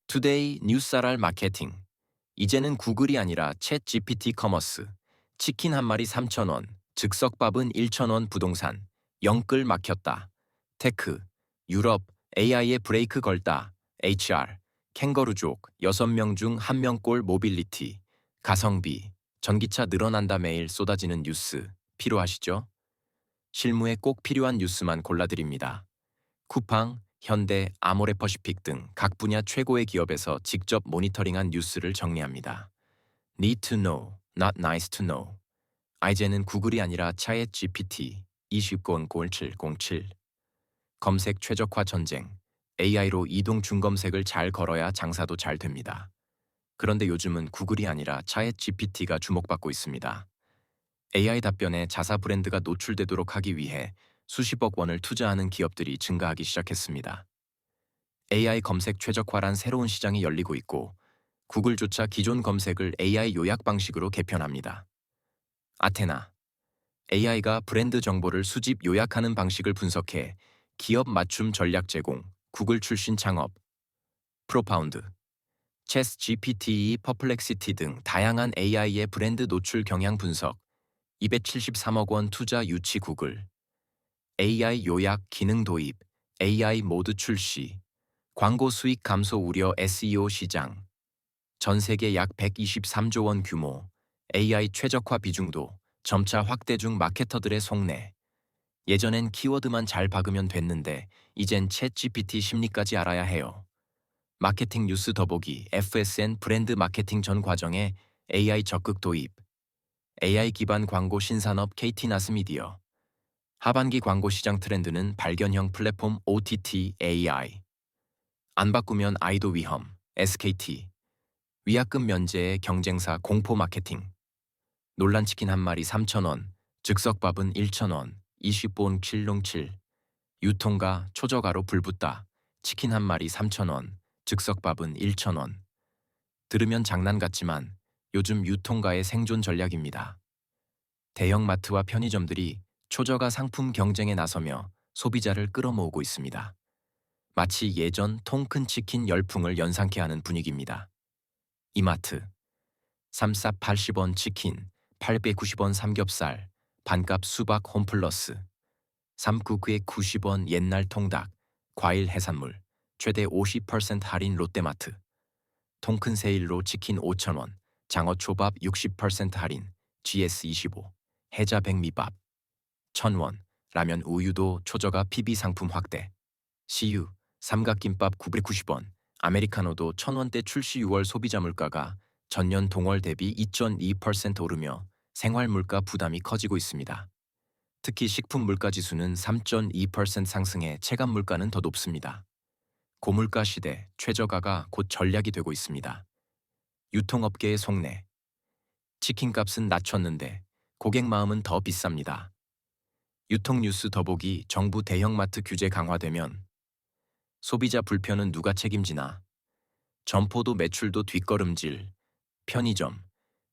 투데이 뉴스알 마케팅. 이제는 구글이 아니라 챗 GPT 커머스. 치킨 한 마리 3,000원, 즉석밥은 1,000원 부동산. 영끌 막혔다. 테크. 유럽. AI에 브레이크 걸다. HR. 캥거루족. 6명 중 1명꼴 모빌리티. 가성비. 전기차 늘어난다 매일 쏟아지는 뉴스. 필요하시죠? 실무에 꼭 필요한 뉴스만 골라드립니다. 쿠팡, 현대, 아모레퍼시픽 등 각 분야 최고의 기업에서 직접 모니터링한 뉴스를 정리합니다. Need to know, not nice to know. 이제는 구글이 아니라 차의 GPT 200707. 검색 최적화 전쟁. AI로 이동 중검색을 잘 걸어야 장사도 잘 됩니다. 그런데 요즘은 구글이 아니라 차의 GPT가 주목받고 있습니다. AI 답변에 자사 브랜드가 노출되도록 하기 위해 수십억 원을 투자하는 기업들이 증가하기 시작했습니다. AI 검색 최적화란 새로운 시장이 열리고 있고 구글조차 기존 검색을 AI 요약 방식으로 개편합니다. 아테나. AI가 브랜드 정보를 수집 요약하는 방식을 분석해 기업 맞춤 전략 제공, 구글 출신 창업. 프로파운드. 챗 GPT, 퍼플렉시티 등 다양한 AI의 브랜드 노출 경향 분석. 273억 원 투자 유치 구글. AI 요약 기능 도입, AI 모드 출시. 광고 수익 감소 우려 SEO 시장. 전 세계 약 123조 원 규모. AI 최적화 비중도 점차 확대 중 마케터들의 속내. 예전엔 키워드만 잘 박으면 됐는데 이젠 챗 GPT 심리까지 알아야 해요. 마케팅 뉴스 더보기 FSN 브랜드 마케팅 전 과정에 AI 적극 도입. AI 기반 광고 신산업 KT나스미디어. 하반기 광고 시장 트렌드는 발견형 플랫폼 OTT AI. 안 바꾸면 아이도 위험 SKT. 위약금 면제의 경쟁사 공포 마케팅. 논란 치킨 한 마리 3,000원, 즉석밥은 1,000원, 20본 707. 유통가 초저가로 불붙다. 치킨 한 마리 3,000원, 즉석밥은 1,000원. 들으면 장난 같지만 요즘 유통가의 생존 전략입니다. 대형마트와 편의점들이 초저가 상품 경쟁에 나서며 소비자를 끌어모으고 있습니다. 마치 예전 통큰 치킨 열풍을 연상케 하는 분위기입니다. 이마트. 3쌉 80원 치킨, 890원 삼겹살, 반값 수박 홈플러스. 399에 90원 옛날 통닭, 과일 해산물, 최대 50% 할인 롯데마트. 통큰 세일로 치킨 5,000원, 장어 초밥 60% 할인, GS25, 해자 백미밥. 1,000원, 라면 우유도 초저가 PB 상품 확대. CU, 삼각김밥 990원, 아메리카노도 1,000원대 출시 6월 소비자 물가가 전년 동월 대비 2.2% 오르며 생활 물가 부담이 커지고 있습니다. 특히 식품 물가 지수는 3.2% 상승해 체감 물가는 더 높습니다. 고물가 시대 최저가가 곧 전략이 되고 있습니다. 유통업계의 속내. 치킨값은 낮췄는데 고객 마음은 더 비쌉니다. 유통뉴스 더보기 정부 대형마트 규제 강화되면 소비자 불편은 누가 책임지나. 점포도 매출도 뒷걸음질. 편의점.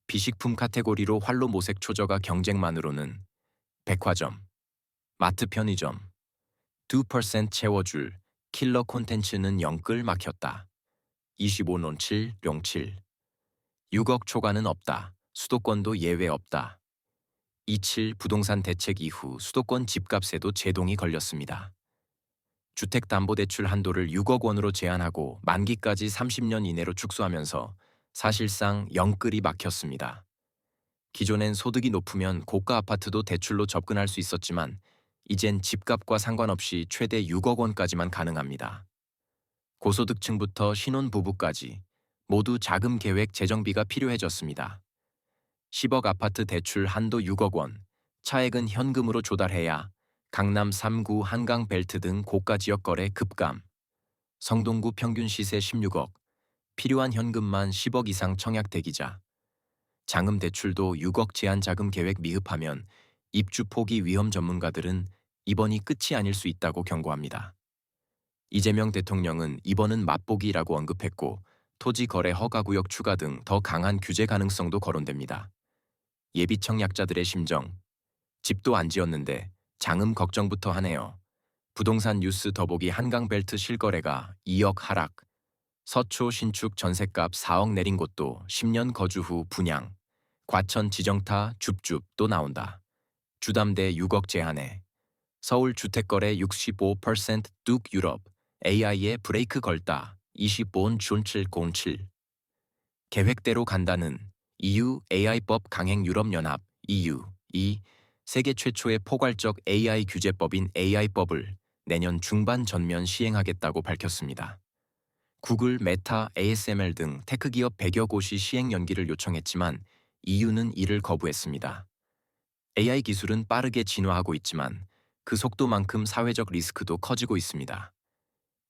비식품 카테고리로 활로 모색 초저가 경쟁만으로는 백화점. 마트 편의점. 2% 채워줄 킬러 콘텐츠는 영끌 막혔다. 25논 7, 룡 7. 6억 초과는 없다. 수도권도 예외 없다. 27 부동산 대책 이후 수도권 집값에도 제동이 걸렸습니다. 주택담보대출 한도를 6억 원으로 제한하고 만기까지 30년 이내로 축소하면서 사실상 영끌이 막혔습니다. 기존엔 소득이 높으면 고가 아파트도 대출로 접근할 수 있었지만 이젠 집값과 상관없이 최대 6억 원까지만 가능합니다. 고소득층부터 신혼부부까지 모두 자금 계획 재정비가 필요해졌습니다. 10억 아파트 대출 한도 6억 원, 차액은 현금으로 조달해야 강남 3구 한강 벨트 등 고가 지역 거래 급감. 성동구 평균 시세 16억, 필요한 현금만 10억 이상 청약 대기자. 장음 대출도 6억 제한 자금 계획 미흡하면 입주 포기 위험 전문가들은 이번이 끝이 아닐 수 있다고 경고합니다. 이재명 대통령은 이번은 맛보기라고 언급했고 토지 거래 허가구역 추가 등 더 강한 규제 가능성도 거론됩니다. 예비 청약자들의 심정. 집도 안 지었는데 장음 걱정부터 하네요. 부동산 뉴스 더보기 한강벨트 실거래가 2억 하락. 서초 신축 전셋값 4억 내린 곳도 10년 거주 후 분양. 과천 지정타 줍줍 또 나온다. 주담대 6억 제한해. 서울 주택거래 65% 뚝 유럽. AI에 브레이크 걸다. 25온 준707. 계획대로 간다는 EU AI법 강행 유럽연합 EU 이 세계 최초의 포괄적 AI 규제법인 AI법을 내년 중반 전면 시행하겠다고 밝혔습니다. 구글, 메타, ASML 등 테크 기업 100여 곳이 시행 연기를 요청했지만 EU는 이를 거부했습니다. AI 기술은 빠르게 진화하고 있지만 그 속도만큼 사회적 리스크도 커지고 있습니다.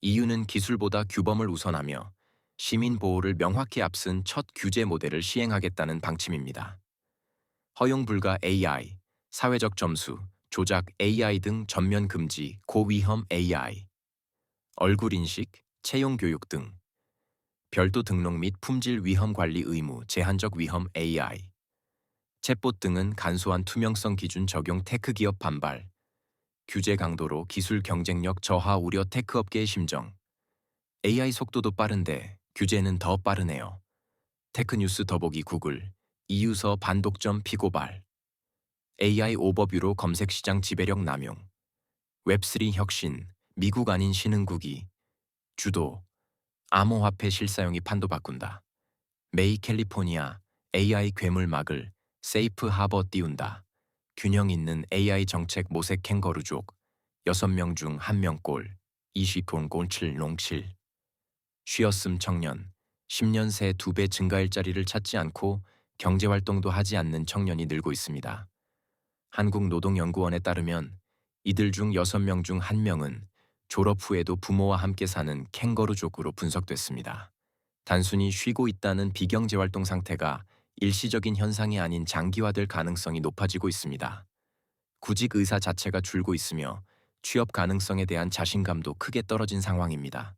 EU는 기술보다 규범을 우선하며 시민 보호를 명확히 앞선 첫 규제 모델을 시행하겠다는 방침입니다. 허용 불가 AI, 사회적 점수, 조작 AI 등 전면 금지, 고위험 AI, 얼굴 인식, 채용 교육 등 별도 등록 및 품질 위험 관리 의무, 제한적 위험 AI, 챗봇 등은 간소한 투명성 기준 적용 테크 기업 반발, 규제 강도로 기술 경쟁력 저하 우려 테크업계의 심정. AI 속도도 빠른데 규제는 더 빠르네요. 테크뉴스 더보기 구글, 이유서 반독점 피고발. AI 오버뷰로 검색시장 지배력 남용. 웹3 혁신, 미국 아닌 신흥국이. 주도, 암호화폐 실사용이 판도 바꾼다. 메이 캘리포니아, AI 괴물 막을, 세이프 하버 띄운다. 균형 있는 AI 정책 모색 캥거루족. 6명 중 1명 꼴. 20돈 꼴7 롱7. 쉬었음 청년. 10년 새 2배 증가 일자리를 찾지 않고 경제활동도 하지 않는 청년이 늘고 있습니다. 한국노동연구원에 따르면 이들 중 6명 중 1명은 졸업 후에도 부모와 함께 사는 캥거루족으로 분석됐습니다. 단순히 쉬고 있다는 비경제활동 상태가 일시적인 현상이 아닌 장기화될 가능성이 높아지고 있습니다. 구직 의사 자체가 줄고 있으며 취업 가능성에 대한 자신감도 크게 떨어진 상황입니다.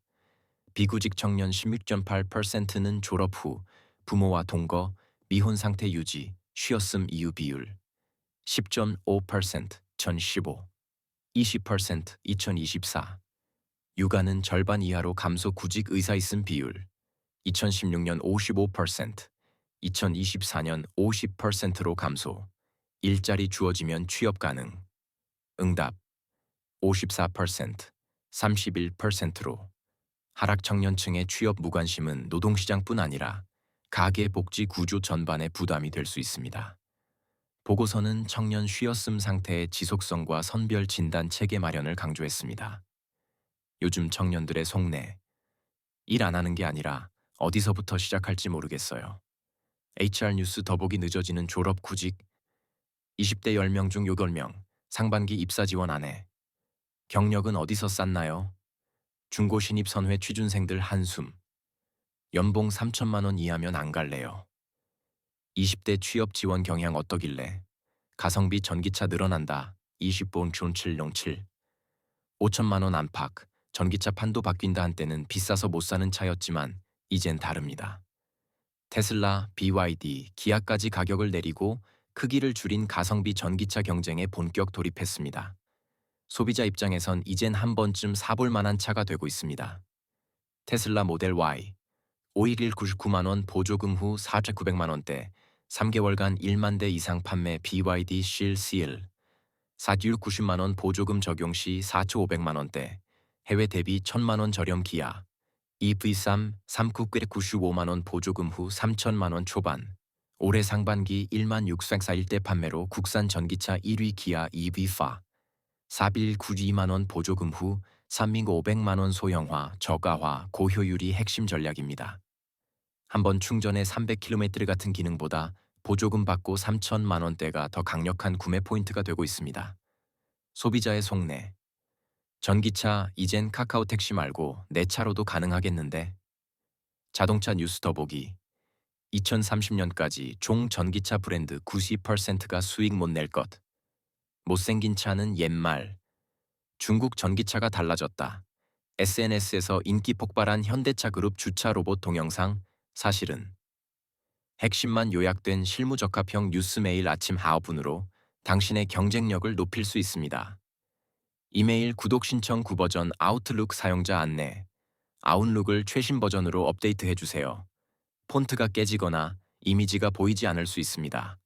비구직 청년 16.8%는 졸업 후 부모와 동거, 미혼 상태 유지, 쉬었음 이유 비율 10.5% 2015, 20% 2024. 육아는 절반 이하로 감소 구직 의사 있음 비율 2016년 55%, 2024년 50%로 감소. 일자리 주어지면 취업 가능. 응답 54%, 31%로. 하락 청년층의 취업 무관심은 노동시장뿐 아니라 가계 복지 구조 전반에 부담이 될 수 있습니다. 보고서는 청년 쉬었음 상태의 지속성과 선별 진단 체계 마련을 강조했습니다. 요즘 청년들의 속내. 일 안 하는 게 아니라 어디서부터 시작할지 모르겠어요. HR 뉴스 더보기 늦어지는 졸업 구직. 20대 10명 중 8명, 상반기 입사 지원 안 해. 경력은 어디서 쌌나요? 중고 신입 선회 취준생들 한숨. 연봉 3천만 원 이하면 안 갈래요. 20대 취업 지원 경향 어떠길래? 가성비 전기차 늘어난다. 20본 준707. 5천만 원 안팎. 전기차 판도 바뀐다 한때는 비싸서 못 사는 차였지만 이젠 다릅니다. 테슬라, BYD, 기아까지 가격을 내리고 크기를 줄인 가성비 전기차 경쟁에 본격 돌입했습니다. 소비자 입장에선 이젠 한 번쯤 사볼 만한 차가 되고 있습니다. 테슬라 모델 Y, 511 99만 원 보조금 후 4,900만 원대, 3개월간 1만 대 이상 판매 BYD 실 CL, 4듀 90만 원 보조금 적용 시 4,500만 원대, 해외 대비 1,000만 원 저렴 기아, EV3 3995만 원 보조금 후 3천만 원 초반, 올해 상반기 1만 6,401대 판매로 국산 전기차 1위 기아 EV4, 4192만 원 보조금 후 3,500만 원 소형화, 저가화, 고효율이 핵심 전략입니다. 한번 충전에 300km 같은 기능보다 보조금 받고 3천만 원대가 더 강력한 구매 포인트가 되고 있습니다. 소비자의 속내. 전기차 이젠 카카오 택시 말고 내 차로도 가능하겠는데? 자동차 뉴스 더보기. 2030년까지 종 전기차 브랜드 90%가 수익 못 낼 것. 못생긴 차는 옛말. 중국 전기차가 달라졌다. SNS에서 인기 폭발한 현대차 그룹 주차 로봇 동영상. 사실은 핵심만 요약된 실무적합형 뉴스 매일 아침 9분으로 당신의 경쟁력을 높일 수 있습니다. 이메일 구독 신청 9버전 아웃룩 사용자 안내. 아웃룩을 최신 버전으로 업데이트해 주세요. 폰트가 깨지거나 이미지가 보이지 않을 수 있습니다.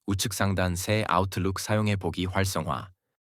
우측 상단 새 아웃룩 사용해 보기 활성화.